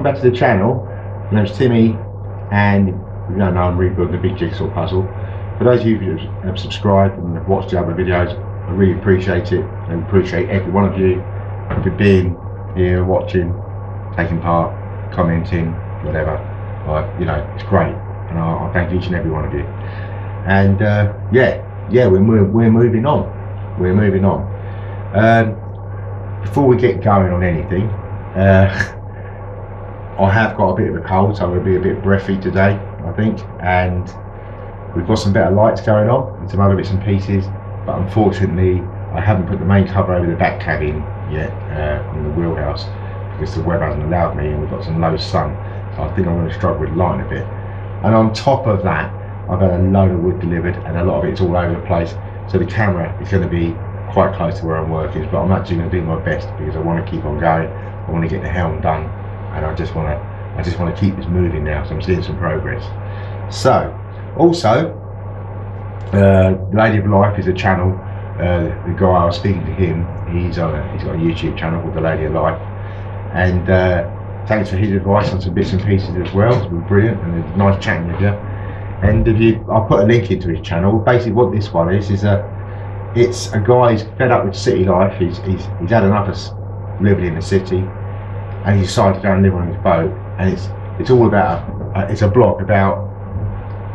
welcome back to the channel. My name's Timmy, and you know I'm rebuilding a big jigsaw puzzle. For those of you who have subscribed and have watched the other videos, I really appreciate it, and appreciate every one of you for being here, watching, taking part, commenting, whatever. You know, it's great, and I thank each and every one of you. And yeah, we're moving on. We're moving on. Before we get going on anything, I have got a bit of a cold, so I'm going to be a bit breathy today, I think, and we've got some better lights going on and some other bits and pieces, but unfortunately I haven't put the main cover over the back cabin yet on the wheelhouse because the weather hasn't allowed me, and we've got some low sun, so I think I'm going to struggle with lighting a bit. And on top of that, I've had a load of wood delivered, and a lot of it's all over the place, so the camera is going to be quite close to where I'm working, but I'm actually going to do my best because I want to keep on going. I want to get the helm done, and I just want to keep this moving now, so I'm seeing some progress. So also Lady of Life is a channel. The guy I was speaking to him, he's got a YouTube channel called The Lady of Life, and thanks for his advice on some bits and pieces as well. It's been brilliant, and it's nice chatting with you. And I'll put a link into his channel. Basically what this one is it's a guy who's fed up with city life. He's had enough of living in the city, and he decided to go and live on his boat. And it's all about it's a blog about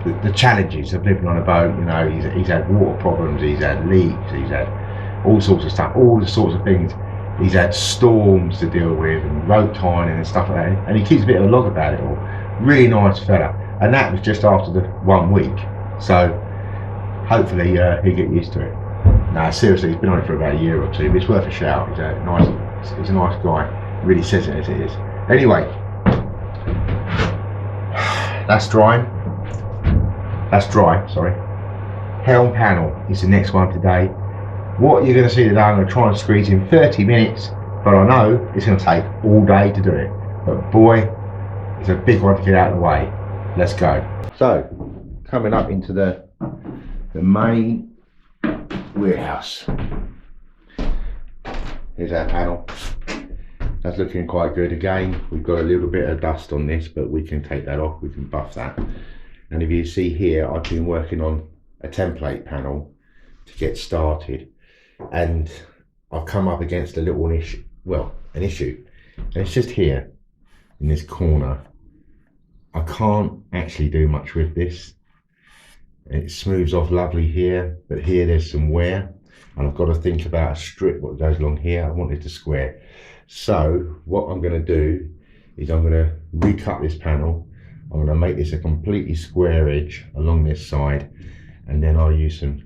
the challenges of living on a boat. You know, he's had water problems, he's had leaks, he's had all sorts of stuff, all the sorts of things. He's had storms to deal with and rope tying and stuff like that, and he keeps a bit of a log about it all. Really nice fella, and that was just after the 1 week, so hopefully he'll get used to it. No, seriously, he's been on it for about a year or two, but it's worth a shout. He's a nice guy, really says it as it is. Anyway, that's dry, sorry. Helm panel is the next one today. What you're going to see today, I'm going to try and squeeze in 30 minutes, but I know it's going to take all day to do it. But boy, it's a big one to get out of the way. Let's go. So, coming up into the main warehouse. Here's our panel. That's looking quite good. Again, we've got a little bit of dust on this, but we can take that off, we can buff that. And if you see here, I've been working on a template panel to get started, and I've come up against a little issue, an issue, and it's just here in this corner. I can't actually do much with this. It smooths off lovely here, but here there's some wear, and I've got to think about a strip what goes along here. I want it to square. So what I'm going to do is I'm going to recut this panel. I'm going to make this a completely square edge along this side, and then I'll use some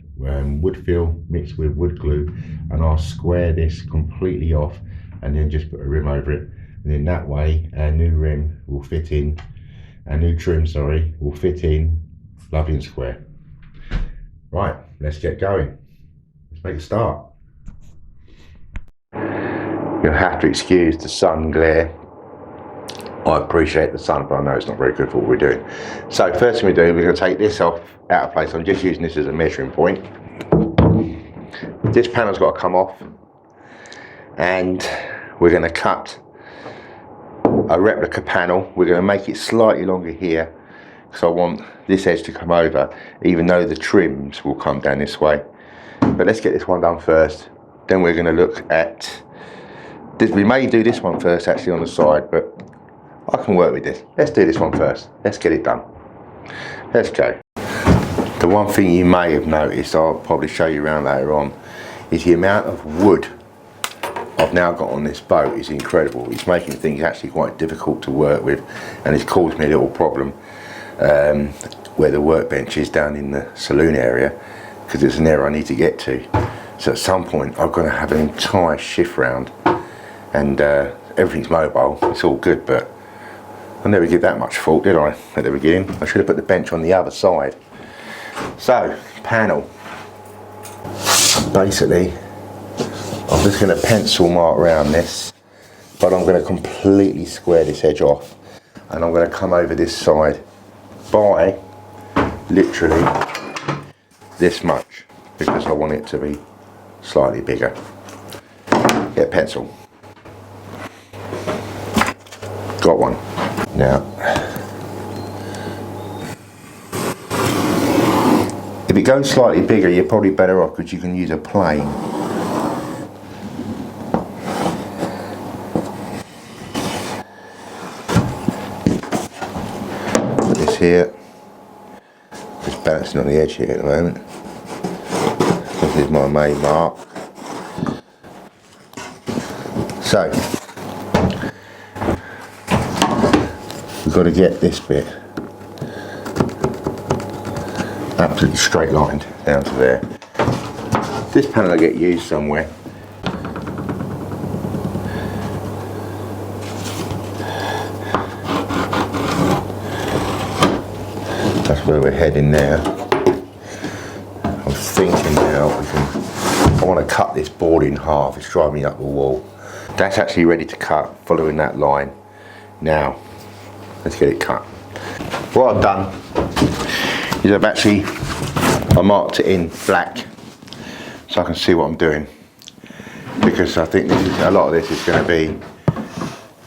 wood fill mixed with wood glue, and I'll square this completely off and then just put a rim over it, and then that way our new rim will fit in, our new trim, sorry, will fit in lovely and square. Right, let's get going. Let's make a start. You'll have to excuse the sun glare. I appreciate the sun, but I know it's not very good for what we're doing. So first thing we do, we're going to take this off out of place. I'm just using this as a measuring point. This panel's got to come off, and we're going to cut a replica panel. We're going to make it slightly longer here, because I want this edge to come over, even though the trims will come down this way. But let's get this one done first, then we're going to look at this. We may do this one first actually on the side, but I can work with this. Let's do this one first. Let's get it done. Let's go. The one thing you may have noticed, I'll probably show you around later on, is the amount of wood I've now got on this boat is incredible. It's making things actually quite difficult to work with, and it's caused me a little problem where the workbench is down in the saloon area, because there's an area I need to get to. So at some point I'm going to have an entire shift round, and everything's mobile. It's all good, but I never give that much thought, did I, at the beginning? I should have put the bench on the other side. So, panel. Basically, I'm just going to pencil mark around this, but I'm going to completely square this edge off, and I'm going to come over this side by literally this much, because I want it to be slightly bigger. Get a pencil. Got one. Now, if it goes slightly bigger, you're probably better off because you can use a plane. Put this here. Just balancing on the edge here at the moment. This is my main mark. So, we've got to get this bit absolutely straight lined down to there. This panel will get used somewhere. That's where we're heading now. I'm thinking now I want to cut this board in half. It's driving me up the wall. That's actually ready to cut following that line. Now, let's get it cut. What I've done is I marked it in black so I can see what I'm doing, because I think a lot of this is going to be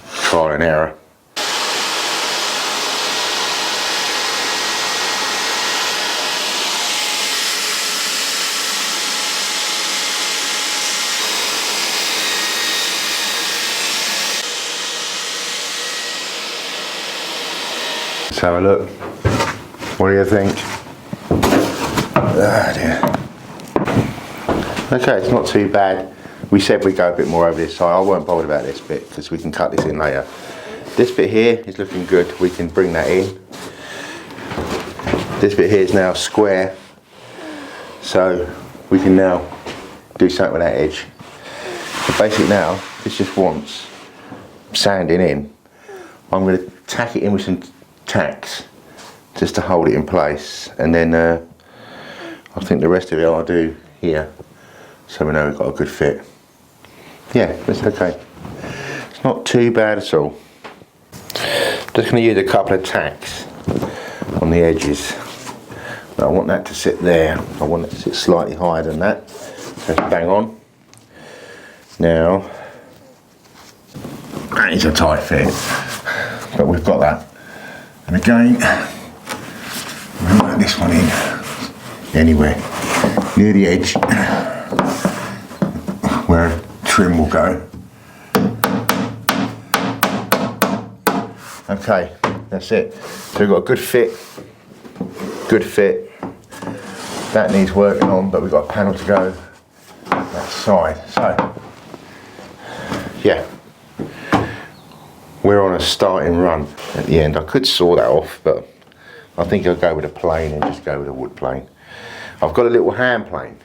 trial and error. Let's have a look. What do you think? Ah, dear. Okay, it's not too bad. We said we'd go a bit more over this side. I weren't bothered about this bit because we can cut this in later. This bit here is looking good. We can bring that in. This bit here is now square, so we can now do something with that edge. But basically now, this just wants sanding in. I'm going to tack it in with some tacks just to hold it in place, and then I think the rest of it I'll do here so we know we've got a good fit. Yeah, it's okay. It's not too bad at all. Just going to use a couple of tacks on the edges. But I want that to sit there. I want it to sit slightly higher than that. So it's bang on. Now, that is a tight fit, but we've got that. And again, we'll put this one in anywhere near the edge where trim will go. Okay, that's it. So we've got a good fit. That needs working on, but we've got a panel to go that side. So, yeah. We're on a starting run at the end. I could saw that off, but I think I'll go with a plane and just go with a wood plane. I've got a little hand plane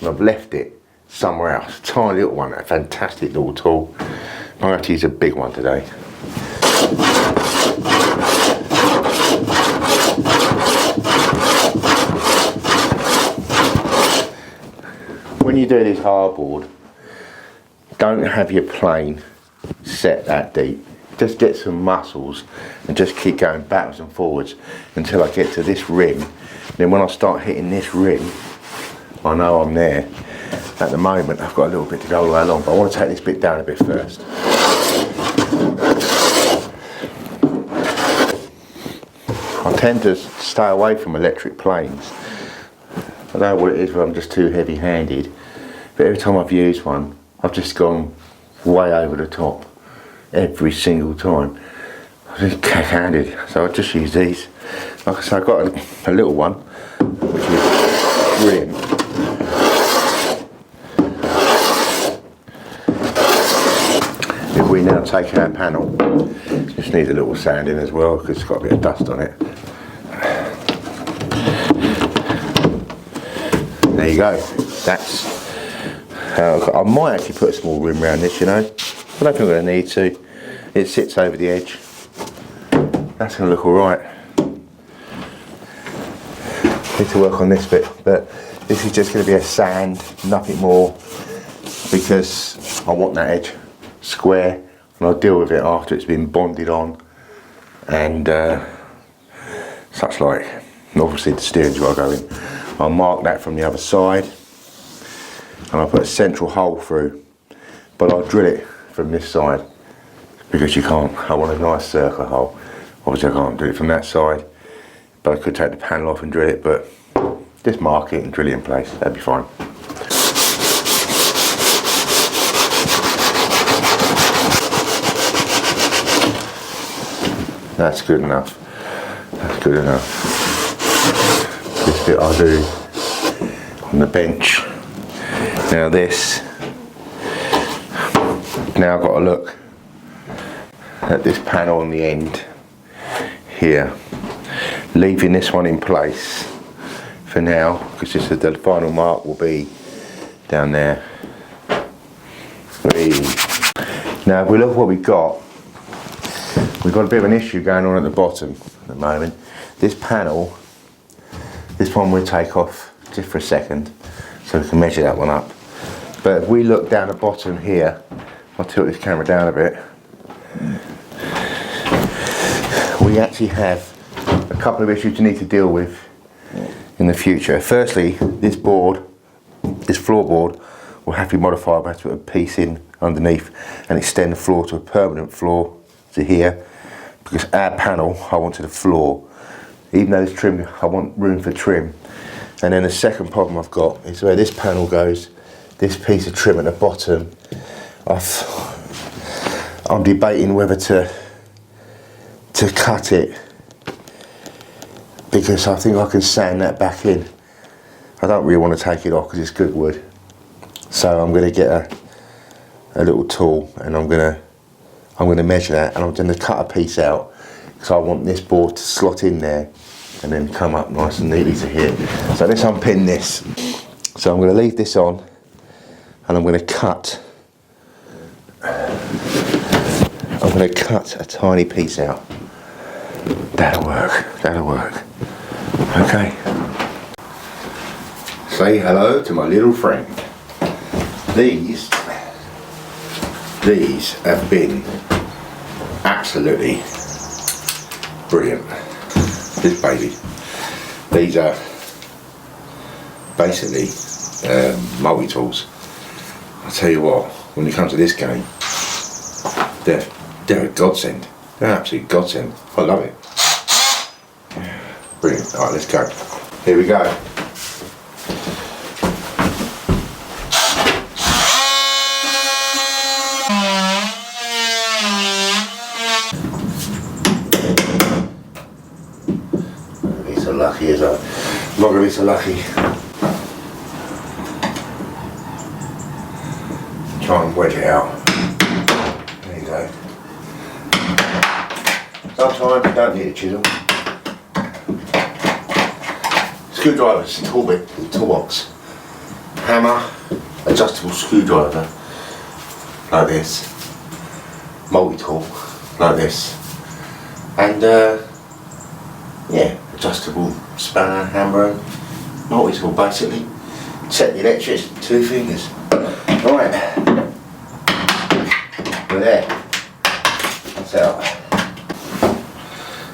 and I've left it somewhere else. A tiny little one, a fantastic little tool. I'm going to have to use a big one today. When you do this hardboard, don't have your plane set that deep. Just get some muscles and just keep going backwards and forwards until I get to this rim. Then when I start hitting this rim, I know I'm there. At the moment I've got a little bit to go all the way along, but I want to take this bit down a bit first. I tend to stay away from electric planes. I don't know what it is, but I'm just too heavy handed. But every time I've used one, I've just gone way over the top. Every single time. I'm just cack-handed, so I just use these. Like I say, I've got a little one, which is brilliant. If we now take our panel, it just needs a little sanding as well because it's got a bit of dust on it. There you go. That's. I might actually put a small rim around this, you know. I don't think I'm going to need to. It sits over the edge. That's going to look alright. Need to work on this bit, but this is just going to be a sand, nothing more, because I want that edge square, and I'll deal with it after it's been bonded on and such like. And obviously the steering wheel I'll go in. I'll mark that from the other side, and I'll put a central hole through, but I'll drill it from this side because you can't. I want a nice circle hole. Obviously I can't do it from that side, but I could take the panel off and drill it, but just mark it and drill it in place, that'd be fine. That's good enough. That's good enough. This bit I'll do on the bench. Now this, now I've got to look at this panel on the end here, leaving this one in place for now, because this is the final mark will be down there. Now if we look at what we've got a bit of an issue going on at the bottom at the moment. This panel, this one we'll take off just for a second so we can measure that one up. But if we look down the bottom here, I'll tilt this camera down a bit, we actually have a couple of issues to need to deal with in the future. Firstly, this board, this floorboard, will have to be modified. We'll have to put a piece in underneath and extend the floor to a permanent floor to here, because our panel I want to the floor. Even though it's trim, I want room for trim. And then the second problem I've got is where this panel goes, this piece of trim at the bottom, I'm debating whether to cut it, because I think I can sand that back in. I don't really want to take it off because it's good wood. So I'm going to get a little tool and I'm going to measure that, and I'm going to cut a piece out because I want this board to slot in there and then come up nice and neatly to here. So let's unpin this. So I'm going to leave this on and I'm going to cut a tiny piece out. That'll work, that'll work. Okay. Say hello to my little friend. These have been absolutely brilliant. This baby. These are basically multi-tools. I tell you what, when it comes to this game, they're a godsend. They're an absolute godsend. I love it. Brilliant. Alright, let's go. Here we go. So lucky as I'm not going to be so lucky. Try and wedge it out. There you go. Sometimes you don't need a chisel. Screwdrivers, toolbox, hammer, adjustable screwdriver like this, multi-tool like this, and yeah, adjustable spanner, hammer, multi-tool basically. Set the electrics, 2 fingers. Right, we're there. That's out.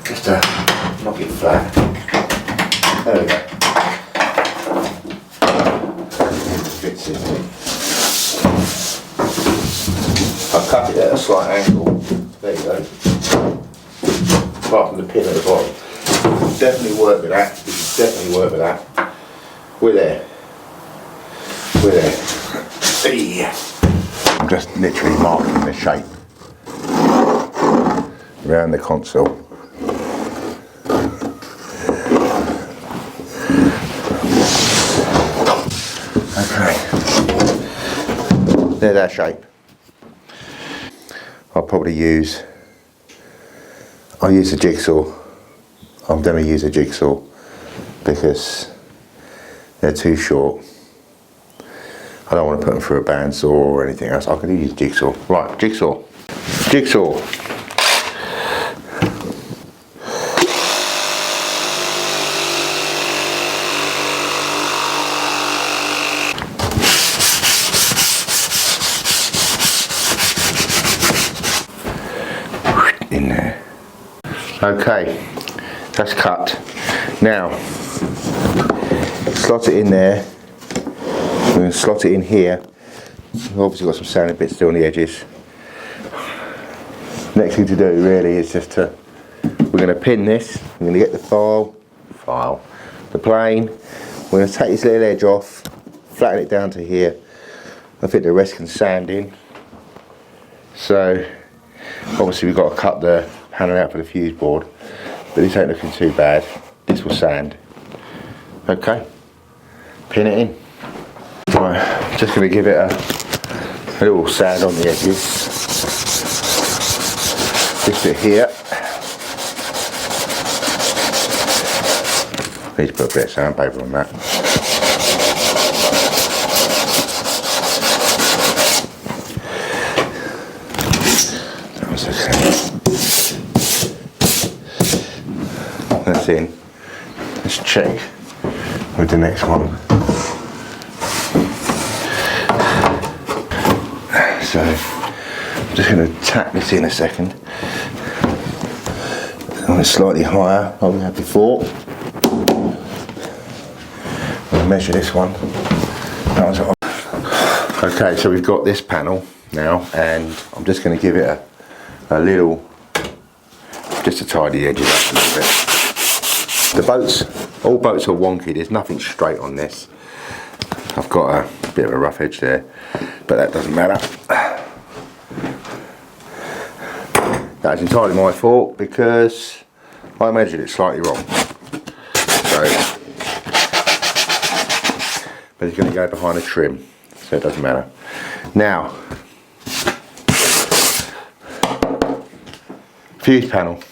Just knock it flat. There we go. Fits in. I've cut it at a slight angle. There you go. Apart from the pin at the bottom. Definitely work with that. You should definitely work with that. We're there. We're there. Yeah. I'm just literally marking the shape around the console. Okay. There's our shape. I'll use a jigsaw. I'm going to use a jigsaw because they're too short. I don't want to put them through a bandsaw or anything else. I can use a jigsaw. Right, jigsaw. Jigsaw. In there. Okay, that's cut. Now, slot it in there. We're going to slot it in here. We've obviously got some sanding bits still on the edges. Next thing to do really is just to we're going to pin this. We're going to get the plane. We're going to take this little edge off, flatten it down to here. I think the rest can sand in. So obviously we've got to cut the panel out for the fuse board, but this ain't looking too bad. This will sand. Okay, pin it in. Right, just going to give it a little sand on the edges. This bit here. Need to put a bit of sandpaper on that. That's in. Let's check with the next one. So I'm just going to tap this in a second. On it slightly higher than we had before. I'll measure this one. Okay, so we've got this panel now, and I'm just going to give it a little, just to tidy the edges up a little bit. The boats, all boats are wonky. There's nothing straight on this. I've got a bit of a rough edge there, but that doesn't matter. That's entirely my fault because I measured it slightly wrong. So, but it's going to go behind a trim, so it doesn't matter. Now, fuse panel,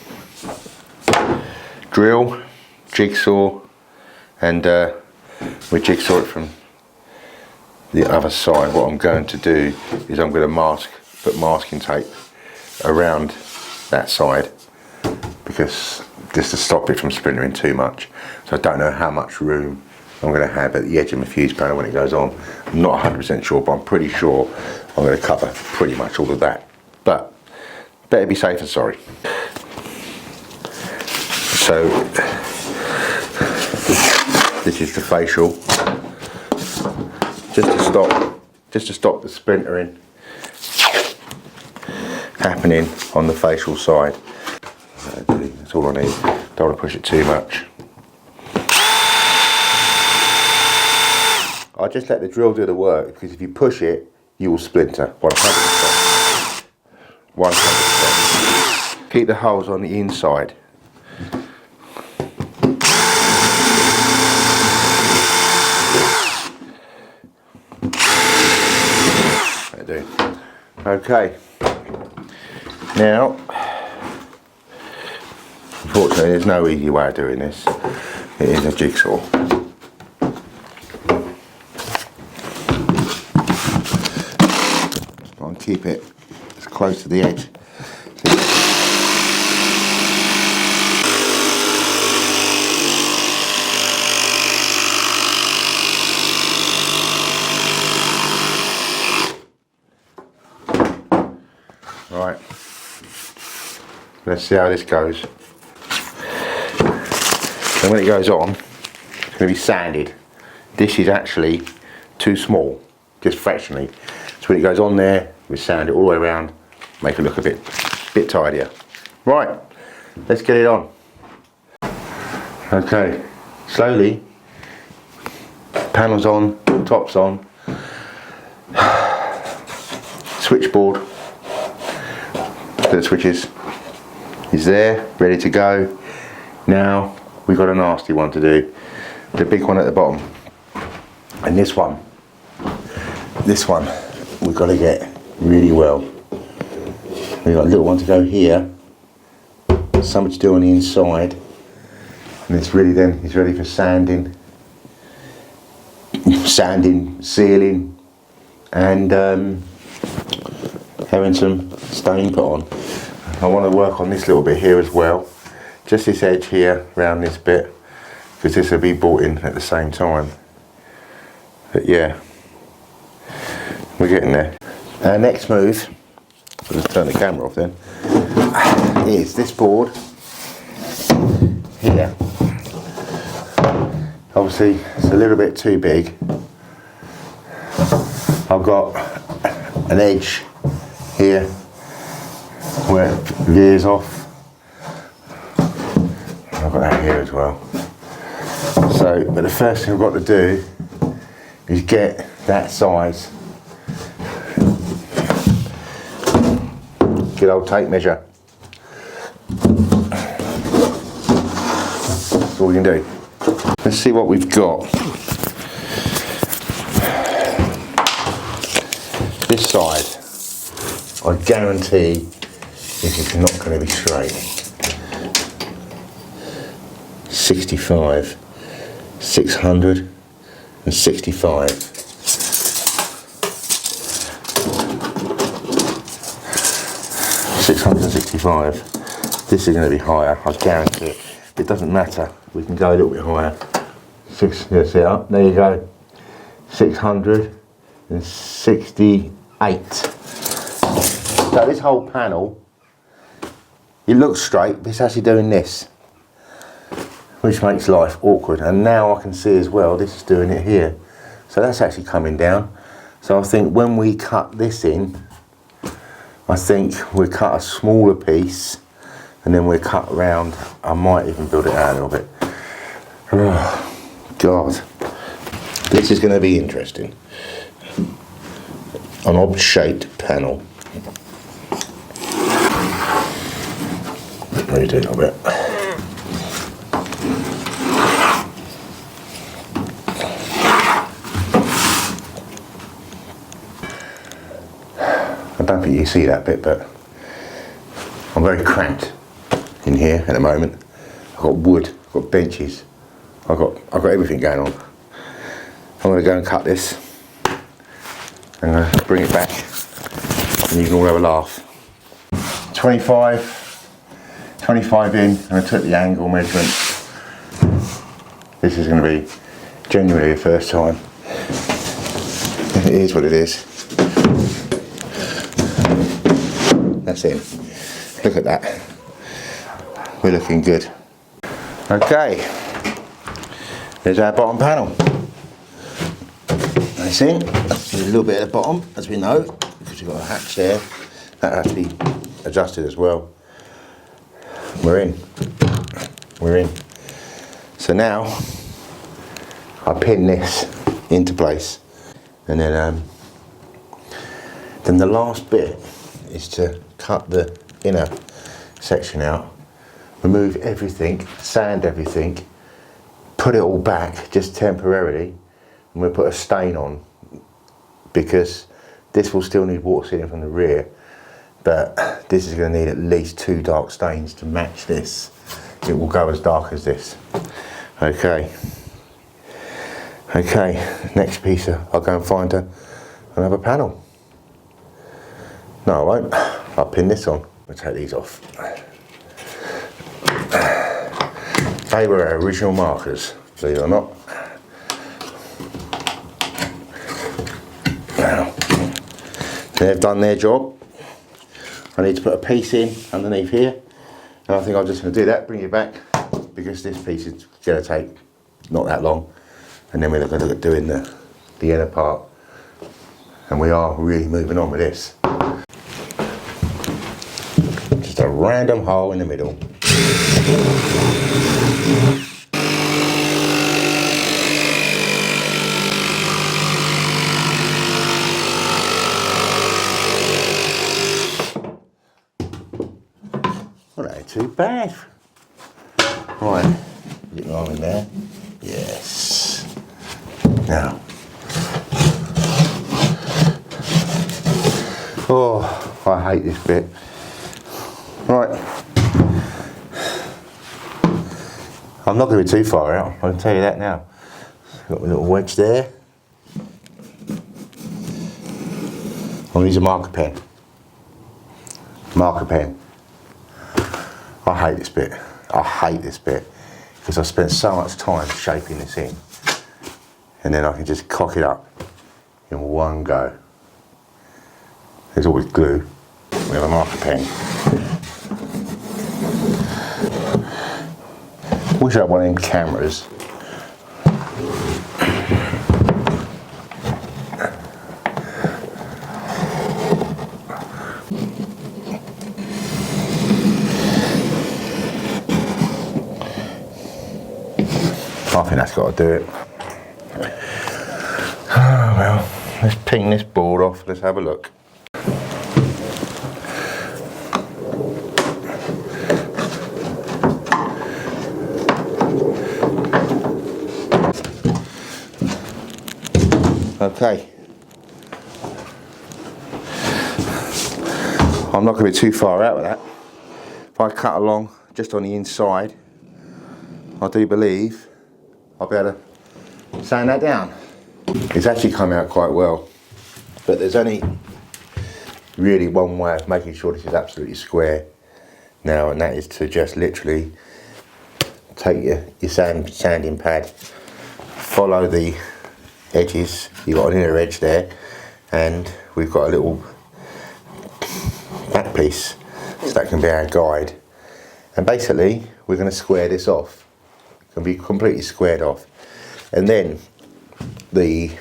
drill, jigsaw, and we jigsaw it from the other side. What I'm going to do is I'm going to put masking tape around that side, because just to stop it from splintering too much. So I don't know how much room I'm going to have at the edge of my fuse panel when it goes on. I'm not 100% sure, but I'm pretty sure I'm going to cover pretty much all of that. But better be safe than sorry. So this is the facial, just to stop the splintering happening on the facial side. That's all I need. Don't want to push it too much. I just let the drill do the work, because if you push it, you will splinter. 100%. 100%. Keep the holes on the inside. That'll do. Okay. Now, unfortunately, there's no easy way of doing this. It is a jigsaw. Try and keep it as close to the edge. Right. Let's see how this goes. And when it goes on, it's going to be sanded. This is actually too small, just fractionally. So when it goes on there, we sand it all the way around, make it look a bit tidier. Right, let's get it on. Okay, slowly, panels on, tops on, switchboard, the switches is there, ready to go. Now we've got a nasty one to do, the big one at the bottom, and this one we've got to get really well. We've got a little one to go here, something to do on the inside, and it's really then it's ready for sanding, sealing, and having some stone put on. I want to work on this little bit here as well, just this edge here around this bit, because this will be brought in at the same time. But yeah, we're getting there. Our next move, I'll just turn the camera off then, is this board here. Obviously it's a little bit too big. I've got an edge here where it veers off. got that here as well. So, but the first thing I've got to do is get that size. Good old tape measure. That's all we can do. Let's see what we've got. This side, I guarantee this is not going to be straight. 65, 665. 665. This is going to be higher, I guarantee it. It doesn't matter, we can go a little bit higher. Let's see up, there you go. 668. So this whole panel, it looks straight, but it's actually doing this, which makes life awkward. And now I can see as well, this is doing it here. So that's actually coming down. So I think when we cut this in, I think we'll cut a smaller piece and then we'll cut around. I might even build it out a little bit. Oh, God. This is going to be interesting. An odd-shaped panel. Let me do a little bit. I don't think you see that bit, but I'm very cramped in here at the moment. I've got wood, I've got benches, I've got everything going on. I'm going to go and cut this. I'm going to bring it back and you can all have a laugh. 25 in, and I took the angle measurement. This is going to be genuinely the first time. It is what it is. That's it. Look at that. We're looking good. Okay. There's our bottom panel. That's in. There's a little bit at the bottom, as we know, because we've got a hatch there. That has to be adjusted as well. We're in. We're in. So now I pin this into place, and then the last bit is to cut the inner section out, remove everything, sand everything, put it all back just temporarily, and we'll put a stain on, because this will still need water sealing from the rear, but this is going to need at least 2 dark stains to match this. It will go as dark as this. Okay, next piece, I'll go and find another panel. No, I won't. I'll pin this on. I'll take these off. They were our original markers, believe it or not. Now, they've done their job. I need to put a piece in underneath here. And I think I'm just going to do that, bring it back, because this piece is going to take not that long. And then we're going to look at doing the inner part. And we are really moving on with this. Just a random hole in the middle. Well, that ain't too bad. Right, get your arm in there. Yes. Now. Oh, I hate this bit. Right. I'm not going to be too far out, I can tell you that now. Got my little wedge there. I'll use a marker pen. Marker pen. I hate this bit. I hate this bit because I spent so much time shaping this in, and then I can just cock it up in one go. There's always glue. We have a marker pen. Wish I had one of them cameras. think that's got to do it. Oh, well, let's ping this board off. Let's have a look. Okay. I'm not going to be too far out with that. If I cut along just on the inside, I do believe I'll be able to sand that down. It's actually come out quite well, but there's only really one way of making sure this is absolutely square now, and that is to just literally take your sanding pad, follow the edges. You've got an inner edge there, and we've got a little back piece, so that can be our guide. And basically, we're going to square this off. It can be completely squared off. And then the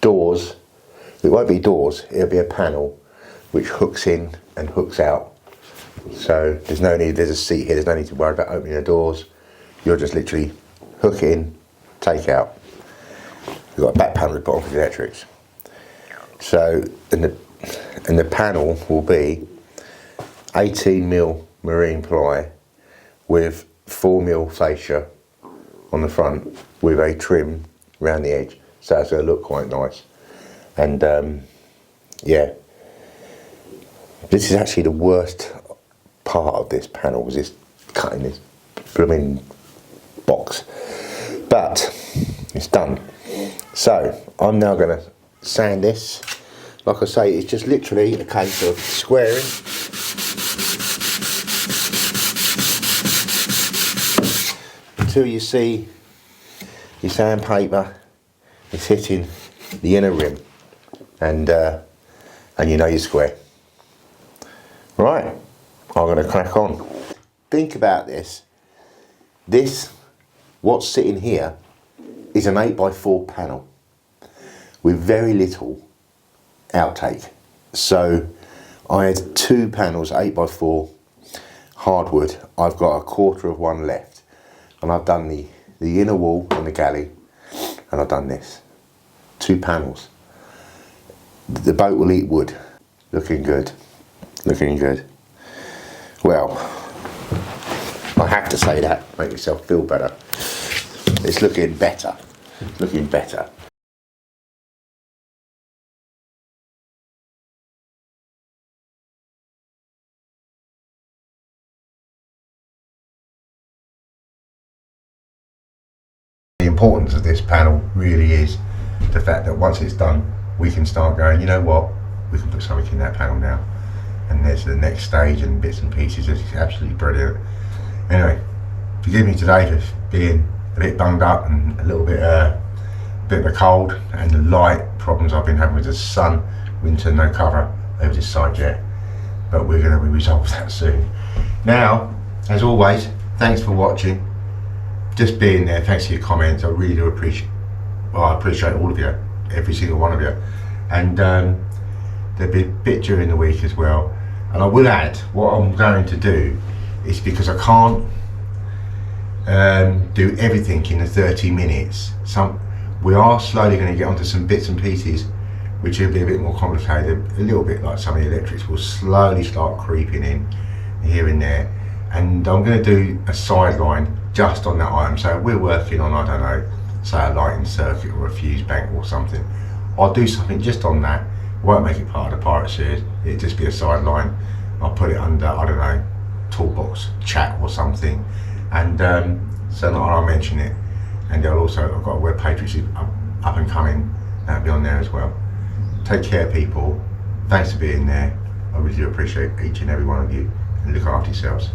doors, it won't be doors, it'll be a panel which hooks in and hooks out. So there's no need, there's a seat here, there's no need to worry about opening the doors. You'll just literally hook in, take out. You've got a back panel with bottom for the electrics. So, and the panel will be 18mm marine ply with 4mm fascia on the front with a trim around the edge. So it's going to look quite nice. And yeah, this is actually the worst part of this panel, was this cutting this blooming box. But it's done. So I'm now going to sand this. Like I say, it's just literally a case of squaring. Until you see your sandpaper is hitting the inner rim, and you know you're square. Right, I'm going to crack on. Think about this. What's sitting here is an 8x4 panel with very little outtake. So I had 2 panels, 8x4 hardwood. I've got a quarter of one left, and I've done the inner wall and the galley, and I've done this. 2 panels. The boat will eat wood. Looking good. Looking good. Well, I have to say that, make yourself feel better. It's looking better. Looking better. The importance of this panel really is the fact that once it's done, we can start going, you know what, we can put something in that panel now. And there's the next stage and bits and pieces. It's absolutely brilliant. Anyway, forgive me today for being a bit bunged up and a little bit of a cold, and the light problems I've been having with the sun. Winter, no cover over this side yet, but we're going to resolve that soon. Now, as always, thanks for watching. Just being there, thanks for your comments. I really do appreciate. Well, I appreciate all of you, every single one of you, and there'll be a bit during the week as well. And I will add, what I'm going to do is, because I can't do everything in the 30 minutes. We are slowly going to get onto some bits and pieces which will be a bit more complicated, a little bit like some of the electrics will slowly start creeping in here and there. And I'm going to do a sideline just on that item. So we're working on, I don't know, say a lighting circuit or a fuse bank or something. I'll do something just on that. Won't make it part of the pirate series. It'll just be a sideline. I'll put it under, I don't know, toolbox chat or something, and so that I'll mention it. And they'll also, I've got a web page which is up and coming. That'll be on there as well. Take care, people. Thanks for being there. I really do appreciate each and every one of you, and look after yourselves.